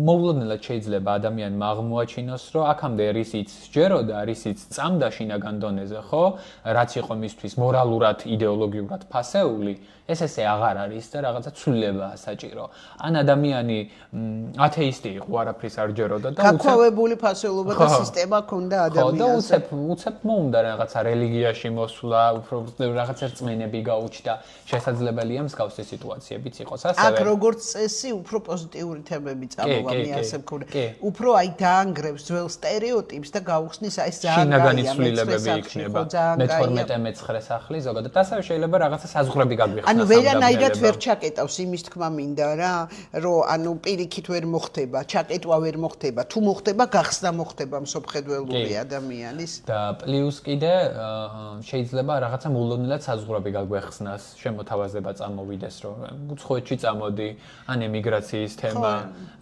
მოულოდნელად შეიძლება ადამიანმა აღმოაჩინოს, რომ აქამდე რისიც სჯეროდა, რისიც წამდა შინაგან დონეზე, ხო? რაც იყო მისთვის მორალურად, იდეოლოგიურად ფასეული, ეს ესე აღარ არის და რაღაცა ცვლილებაა საჭირო. ან ადამიანი ათეისტი იყო, არაფრის არ ჯეროდა და გაქვავებული ფასეულობა და სისტემა ჰქონდა ადამიანს. ხო, და უცებ მოუნდა რაღაცა რელიგიაში მოსვლა, უფრო რაღაცა რწმენები გაუჩნდა. შესაძლებელია მსგავსი სიტუაციებიც იყოს. ასევე აქ როგორც წესი, უფრო პოზიტიური თემები წამოვა, მე ასე მქონდა. უფრო აი დაანგრევს ძველ სტერეოტიპს და გაუხსნის აი ეს ძალიან შინაგანი ცვლილებები იქნება. მე-12 მე-9 სახლი ზოგადად ასევე შეიძლება რაღაცა საზღვრები გაგვიხსნას. ანუ ვერანაირად ვერ ჩაკეტავს იმის თქმა მინდა რა, რომ ანუ პირიქით ვერ მოხდება, ჩაკეტვა ვერ მოხდება, თუ მოხდება, გახსნა მოხდება მსოფლმხედველური ადამიანის. და პლუს კიდე შეიძლება რაღაცა მოულოდნელად საზღვრები გაგვეხსნას, შემოთავაზება წამოვიდეს, რომ უცხოეთში წამოდი, ან ემიგრაციის თემა,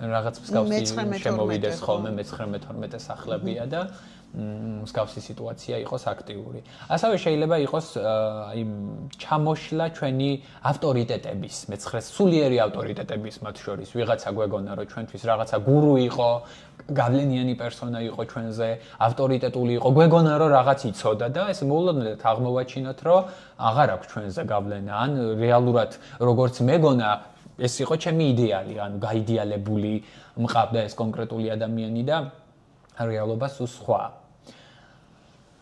რაღაც მსგავსი შემოვიდეს ხოლმე მე-19-12 სახლებია და მსგავსი სიტუაცია იყოს აქტიური. ასევე შეიძლება იყოს აი ჩამოშლა ჩვენი ავტორიტეტების, სულიერი ავტორიტეტების მათ შორის. ვიღაცა გვეგონა რომ ჩვენთვის რაღაცა გურუ იყო, გავლენიანი პერსონა იყო ჩვენზე, ავტორიტეტული იყო, გვეგონა რომ რაღაც იცოდა და ეს მოულოდნელად აღმოვაჩინოთ, რომ აღარ აქვს ჩვენზე გავლენა, ან რეალურად როგორც მეგონა ეს იყო ჩემი იდეალი, ანუ გაიდეალებული მყავდა ეს კონკრეტული ადამიანი და რეალობა სულ სხვა.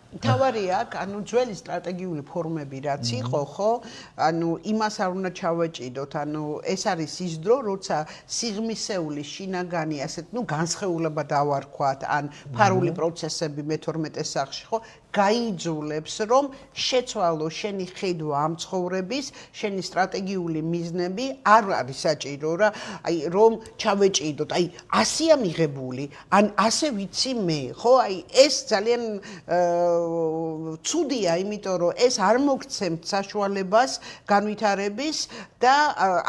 თავარია აქ, ანუ ძველი სტრატეგიული ფორმები რაც იყო, ხო? ანუ იმას არ უნდა ჩავეჭიდოთ, ანუ ეს არის ის დრო, როცა სიღმისეული შინაგანი ასეთ, განსხეულება დავარქვათ, ან ფარული პროცესები მე-12 სახლში, ხო? გაიძულებს, რომ შეცვალო შენი ხედვა ამ ცხოვრების, შენი სტრატეგიული მიზნები არ არის საჭირო რა, აი რომ ჩავეჭიდოთ, აი 100-ია მიღებული, ან ასე ვიცი მე, ხო? აი ეს ძალიან ცუდია, იმიტომ რომ ეს არ მოგცემთ საშუალებას განვითარების და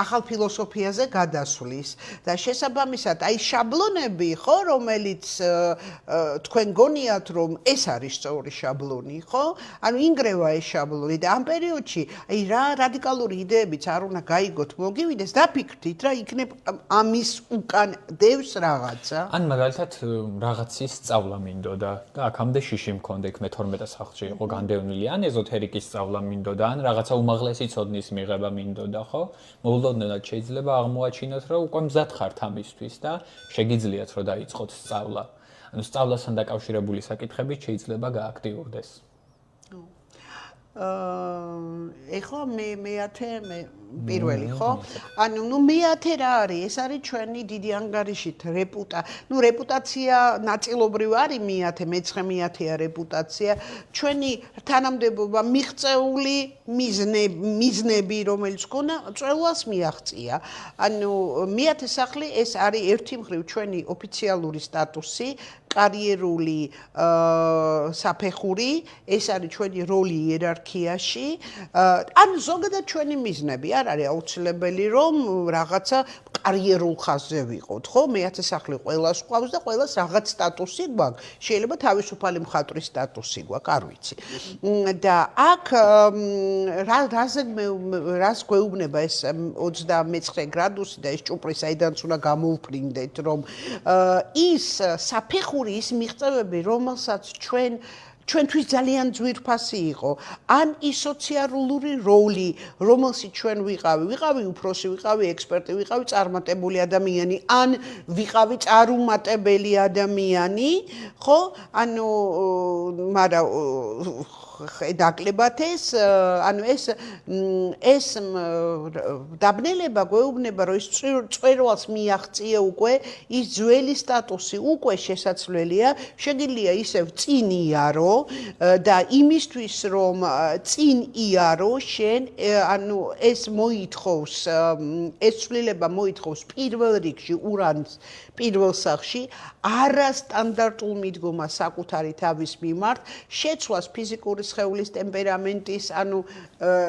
ახალ ფილოსოფიაზე გადასვლის. და შესაბამისად, აი შაბლონები, ხო, რომელიც თქვენ გონიათ, რომ ეს არის სწორი შაბლონი, ხო? ანუ ინგრევა ეს შაბლონი და ამ პერიოდში აი რა რადიკალური იდეებიც არ უნდა გაიგოთ, მოგივიდეს, დაფიქრდით რა იქნებ ამის უკან დევს რაღაცა. ან მაგალითად რაღაცის სწავლა მინდოდა და აქამდე შიში მქონდა იქ მე-12 სახლში იყო განდევნილი, ან ეზოთერიკის სწავლა მინდოდა, ან რაღაცა უმაღლესი ცოდნის მიღება მინდოდა, ხო? მოულოდნელად შეიძლება აღმოაჩინოთ, რომ უკვე მზად ხართ ამისთვის და შეგიძლიათ რომ დაიწყოთ სწავლა. ანუ სწავლასთან დაკავშირებული საკითხები შეიძლება გააქტიურდეს. ეხლა მე-10 პირველი, ხო? ანუ მე-10 რა არის? ეს არის ჩვენი დიდი ანგარიშით რეპუტაცია ნაწილობრივ არის მე-10, მე-9-ია რეპუტაცია, ჩვენი თანამდებობა მიღწეული მიზნები, რომელიც ქონა, წველვას მიაღწია. ანუ მე-10 სახლი ეს არის ერთი მხრივ ჩვენი ოფიციალური სტატუსი, კარიერული საფეხური, ეს არის ჩვენი როლი იერარქიაში, ან ზოგადად ჩვენი მიზნები არ არის აუცილებელი რომ რაღაცა კარიერულ ხაზზე ვიყოთ, ხო? მე-10 სახლი ყველას ყავს და ყველას რაღაც სტატუსი გვაქვს. შეიძლება თავისუფალი მხატვრის სტატუსი გვაქვს, არ ვიცი. და აქ რას გვეუბნება ეს 29 გრადუსი და ეს ჭუპრი საიდანაც უნდა გამოვფრინდეთ, რომ ის საფეხური ის მიღწევები, რომელსაც ჩვენთვის ძალიან ძვირფასი იყო, ან ის სოციალური როლი, რომელშიც ჩვენ ვიყავი უფროსი, ვიყავი ექსპერტი, ვიყავი წარმატებული ადამიანი, ან ვიყავი წარუმატებელი ადამიანი, ხო? ანუ მაგრამ დაკლებათ ანუ ეს დაბნელება გვეუბნება, რომ ის წვერვალს მიაღწია უკვე, ის ძველი სტატუსი უკვე შესაძლებელია, შეგიძლია ისევ წინ იარო და იმისთვის რომ წინ იარო შენ ანუ ეს მოითხოვს ეს ცვლილება მოითხოვს პირველ რიგში ურანის პირველ სახლში არასტანდარტულ მიდგომას საკუთარი თავის მიმართ, შეცვლას ფიზიკური სხეულის ტემპერამენტის, ანუ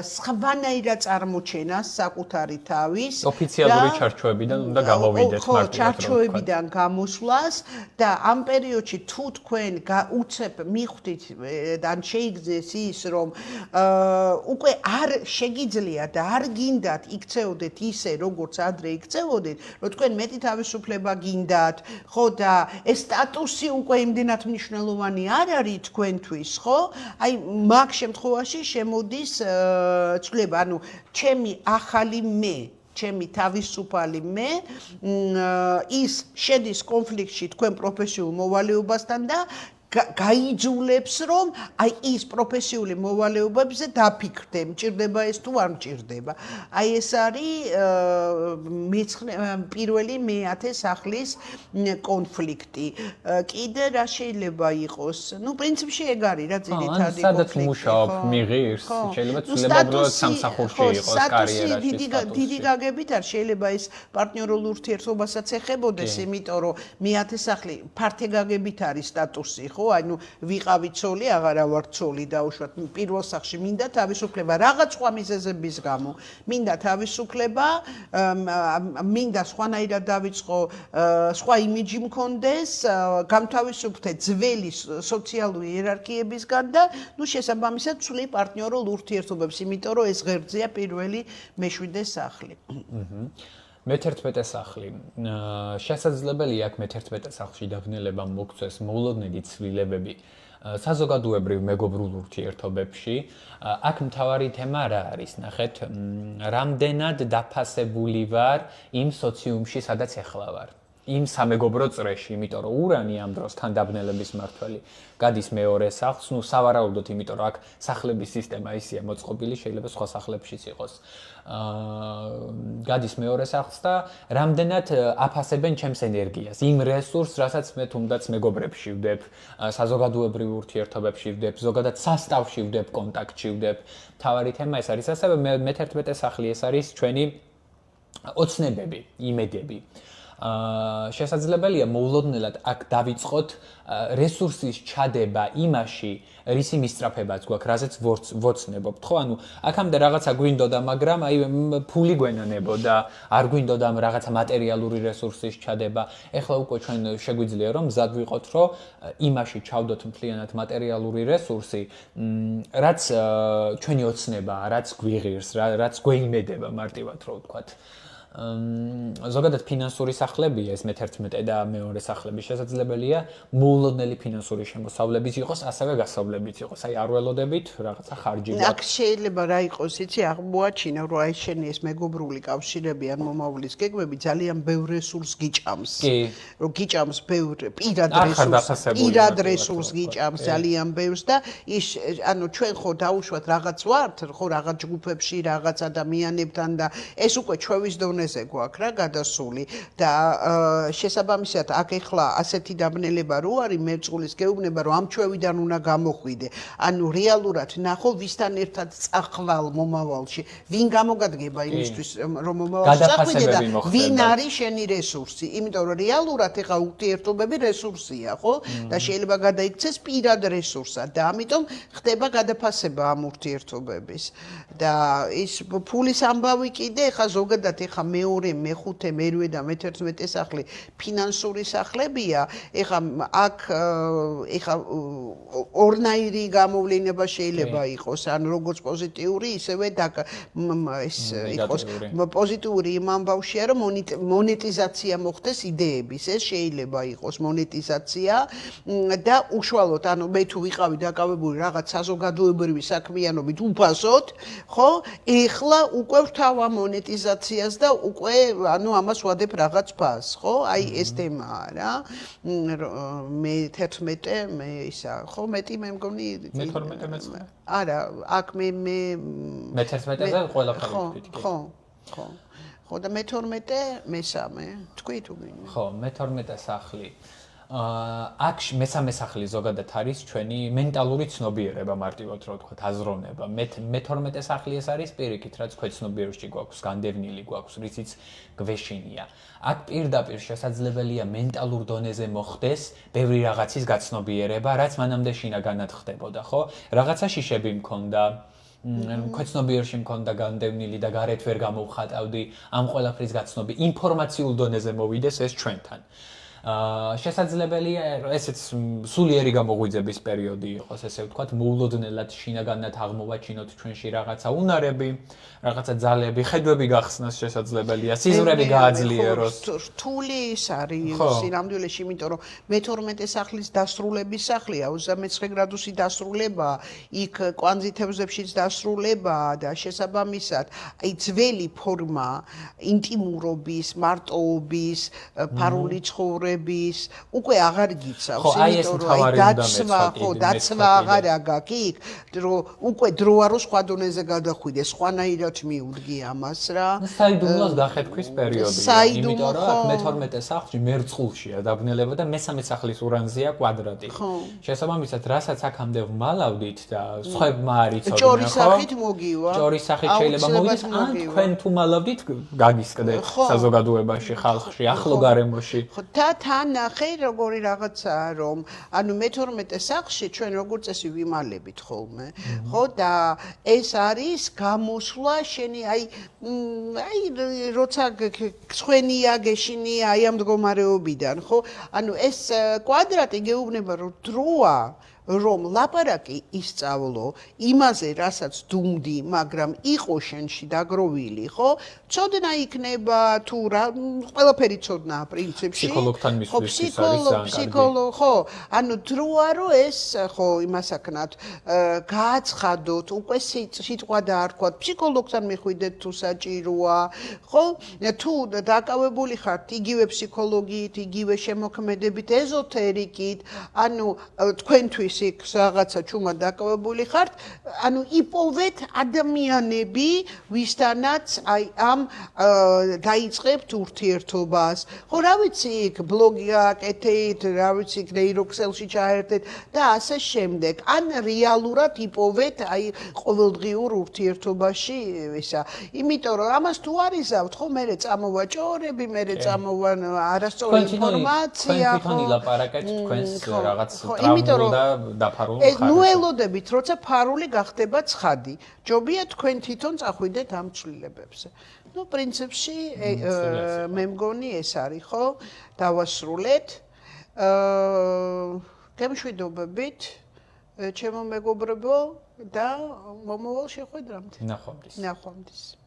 სხვანაირად წარმოჩენას საკუთარი თავის. ოფიციალური ჩარჩოებიდან უნდა გამოვიდეთ ხო, ჩარჩოებიდან გამოსვლას და ამ პერიოდში თუ თქვენ უცებ მიხვდით და შეიგრძეს ის, რომ უკვე არ შეგიძლიათ და არ გინდათ იქცეოდეთ ისე, როგორც ადრე იქცეოდეთ, რომ თქვენ მეტი თავისუფლება გინდათ, ხო და ეს სტატუსი უკვე იმდენად მნიშვნელოვანი არ არის თქვენთვის, ხო? აი მაგ შემთხვევაში შემოდის ცვლილება, ანუ ჩემი ახალი მე, ჩემი თავისუფალი მე ის შედის კონფლიქტში თქვენ პროფესიულ მოვალეობასთან და გაიძულებს რომ აი ის პროფესიული მოვალეობებზე დაფიქრდე, მჭირდება ეს თუ არ მჭირდება. აი ეს არის პირველი მე-10 სახლის კონფლიქტი. კიდე რა შეიძლება იყოს? ნუ პრინციპში ეგ არის რა ძირითადი კონფლიქტი. სადაც მუშაობ მიღირს, შეიძლება ცვლილებადროდ სამსახურში იყოს კარიერაში. დიდი გაგებით არ შეიძლება ეს პარტნიორულ ურთიერთობასაც ეხებოდეს, იმიტომ რომ მე-10 სახლი ფართე გაგებით არის სტატუსი, ხო? ანუ ვიყავი ცოლი, აღარა ვარ ცოლი დაუშვათ. პირველ სახლში მინდა თავისუფლება რაღაც სხვა მიზეზების გამო. მინდა თავისუფლება, მინდა სხვანაირად დავიწყო, სხვა იმიჯი მქონდეს, გამთავისუფლდე ძველი სოციალური იერარქიებისგან და ნუ შესაბამისად ვცვლი პარტნიორულ ურთიერთობებს, იმიტომ რომ ეს ღერძია პირველი მე-7 სახლი. მე-11 სახლი. შესაძლებელია აქ მე-11 სახლში დაბნელება მოგწეს მოულოდნელი ცვლილებები საზოგადოებრივ მეგობრულ ურთიერთობებში. აქ მთავარი თემა რა არის? ნახეთ, რამდენად დაფასებული ვარ იმ სოციუმში, სადაც ახლა ვარ. იმ სამეგობრო წრეში, იმიტომ რომ ურანი ამ დროს თან დაბნელების მართველი გადის მეორე სახლს, ნუ სავარაუდოდ, იმიტომ რომ აქ სახლების სისტემა ისეა მოწყობილი, შეიძლება სხვა სახლებშიც იყოს. გადის მეორე სახლს და რამდენად აფასებენ ჩემს ენერგიას, იმ რესურსს, რასაც მე თუნდაც მეგობრებში ვდებ, საზოგადოებრივ ურთიერთობებში ვდებ, ზოგადად სასწავლში ვდებ, კონტაქტში ვდებ. მთავარი თემა ეს არის, ასევე მე-11 სახლი ეს არის ჩვენი ოცნებები, იმედები. შესაძლებელია მოულოდნელად აქ დავიწყოთ რესურსის ჩადება იმაში, რისი მისწრაფებაც გვაქვს, რაზეც ვოცნებობთ, ხო? ანუ აქამდე რაღაცა გვინდოდა, მაგრამ აი ფული გვენანებოდა, არ გვინდოდა რაღაცა მატერიალური რესურსის ჩადება. ეხლა უკვე ჩვენ შეგვიძლია რომ მზად ვიყოთ, რომ იმაში ჩავდოთ მთლიანად მატერიალური რესურსი, რაც ჩვენი ოცნებაა, რაც გვიღირს, რაც გვეიმედება მარტივად რო ვთქვათ. ზოგადად ფინანსური სახლებია ეს მე-11 და მეორე სახლები შესაძლებელია მოულოდნელი ფინანსური შემოსავლების იყოს, ასევე გასავლებიც იყოს. აი არ ველოდებით რაღაცა ხარჯი გვაქვს. აქ შეიძლება რა იყოს, იცი, აღმოაჩინა რომ აი შენი ეს მეგობრული კავშირები ან მომავლის გეგმები ძალიან ბევრ რესურსს გიჭამს. რომ გიჭამს ბევრ პირად რესურსს გიჭამს ძალიან ბევრს და ის ანუ ჩვენ ხო დაუშვათ რაღაც ვართ, ხო რაღაც ჯგუფებში, რაღაც ადამიანებთან და ეს უკვე ჩვევის დონეზე გვაქვს რა გადასული და შესაბამისად აქ ეხლა ასეთი დაბნელება რო არის მერწყულის გეუბნება რომ ამ ჩვევიდან უნდა გამოხვიდე. ანუ რეალურად ნახო ვისთან ერთად წახვალ მომავალში, ვინ გამოგადგება იმისთვის რომ მომავალში წახვიდე და ვინ არის შენი რესურსი. იმიტომ რომ რეალურად ეხლა ურთიერთობები რესურსია, ხო? და შეიძლება გადაიქცეს პირად რესურსად და ამიტომ ხდება გადაფასება ამ ურთიერთობების. და ის ფულის ამბავი კიდე ეხლა ზოგადად ეხლა მეორე, მე-5, მე-8 და მე-11 სახლი ფინანსური სახლებია. ეხლა აქ ეხლა ორნაირი გამოვლინება შეიძლება იყოს, ან როგორც პოზიტიური, ისევე ის იყოს პოზიტიური იმ ამბავშია, რომ მონეტიზაცია მოხდეს იდეების. ეს შეიძლება იყოს მონეტიზაცია და უშუალოდ, ანუ მე თუ ვიყავი დაკავებული რაღაც საზოგადოებრივი საქმიანობით უფასოდ, ხო? ეხლა უკვე ვთავა მონეტიზაციას და უკვე ანუ ამას ვადებ რაღაც ფასს, ხო? აი ეს თემაა რა. მე-11 მე ისა, ხო, მეტი მე მგონი მე-12 არა, აქ მე-11-ზე ყველაფერი ვთქვით. ხო და მე-12 მე-3 თქვი თუ გინდა. ხო, მე-12 სახლი. აქ მე-3 სახლი ზოგადად არის ჩვენი მენტალური ცნობიერება, მარტივად რო ვთქვათ, აზროვნება. მე-12 სახლი ეს არის პირიქით, რაც ქვეცნობიერში გვაქვს, განდევნილი გვაქვს, რიციც გვეშინია. აქ პირდაპირ შესაძლებელია მენტალურ დონეზე მოხდეს ბევრი რაღაცის გაცნობიერება, რაც მანამდე შინაგანად ხდებოდა, ხო? რაღაცა შიშები მქონდა, ქვეცნობიერში მქონდა განდევნილი და გარეთ ვერ გამოვხატავდი ამ ყველაფრის გაცნობი, ინფორმაციულ დონეზე მოვიდეს ეს ჩვენთან. შესაძლებელია ესეც სულიერი გამოღვიძების პერიოდი იყოს, ესე ვთქვათ, მოულოდნელად შინაგანად აღმოვაჩინოთ ჩვენში რაღაცა უნარები, რაღაცა ძალები, ხედვები გახსნას შესაძლებელია, სიზმრები გააძლიეროს. რთული ის არის სინამდვილეში, იმიტომ რომ მე-12 სახლის დასრულების სახლია, 29 გრადუსი დასრულება, იქ კვანძითებზებშიც დასრულება და შესაბამისად, აი ძველი ფორმა ინტიმურობის, მარტოობის, ფარული ცხოვრების ცხოვრების უკვე აღარ გიცავს, ხო, აი ეს მთავარი დაცვა აღარ აგაკ იქ, რომ უკვე დრო არ სხვა დონეზე გადახვიდეს, სხვანაირად მიუდგი ამას რა. საიდუმლოს გახეთქვის პერიოდია, იმიტომ რომ მე-12 სახლში მერწყულშია დაბნელება და მე-3 სახლის ურანზეა კვადრატი. შესაბამისად, რასაც აქამდე ვმალავდით და სხვებმა არ იცოდნენ, ხო? ჭორის სახით მოგივა. ჭორის სახით შეიძლება მოგიდეს, ან თქვენ თუ მალავდით გაგისკდეთ საზოგადოებაში, ხალხში, ახლო გარემოში. ხო, თან ნახე როგორი რაღაცაა, რომ ანუ მე-12 სახლში ჩვენ როგორც წესი ვიმალებით ხოლმე, ხო და ეს არის გამოსვლა შენი აი როცა ცხენია გეშინია აი ამ მდგომარეობიდან, ხო? ანუ ეს კვადრატი გეუბნება რომ დროა რომ ლაპარაკი ისწავლო იმაზე, რასაც დუმდი, მაგრამ იყო შენში დაგროვილი, ხო? ცოდნა იქნება თუ რა, ყველაფერი ცოდნაა პრინციპში. ფსიქოლოგთან მისვლის ის არის ფსიქოლოგ, ხო? ანუ დროა რომ ეს, ხო, იმასაკნად გააცხადოთ, უკვე სიტყვა დაარქვათ, ფსიქოლოგთან მიხვიდეთ თუ საჭიროა, ხო? თუ დაკავებული ხართ იგივე ფსიქოლოგიით, იგივე შემოქმედებით, ეზოთერიკით, ანუ თქვენთვის იქ რაღაცა ჩუმად დაკავებული ხართ, ანუ იპოვეთ ადამიანები, ვისთანაც აი ამ დაიწყებთ ურთიერთობას. ხო, რა ვიცი, იქ ბლოგი აკეთეთ, რა ვიცი, ნეიროქსელში ჩაერთეთ და ასე შემდეგ. ან რეალურად იპოვეთ აი ყოველდღიურ ურთიერთობაში ისა. იმიტომ რომ ამას თუ არიზავთ, ხო, მე წამოვა ჭორები, მე წამოვა არასწორი ინფორმაცია, ხო. თქვენ ილაპარაკეთ თქვენს რაღაც ტრავმულ და დაფარულ მხარეს. ნუ ელოდებით, როცა ფარული გახდება ცხადი. ჯობია თქვენ თვითონ წახვიდეთ ამ ცვლილებებზე. ნუ პრინციპში მე მგონი ეს არის, ხო? დავასრულეთ. გემშვიდობებით, ჩემო მეგობრებო და მომავალ შეხვედრამდე. ნახვამდის.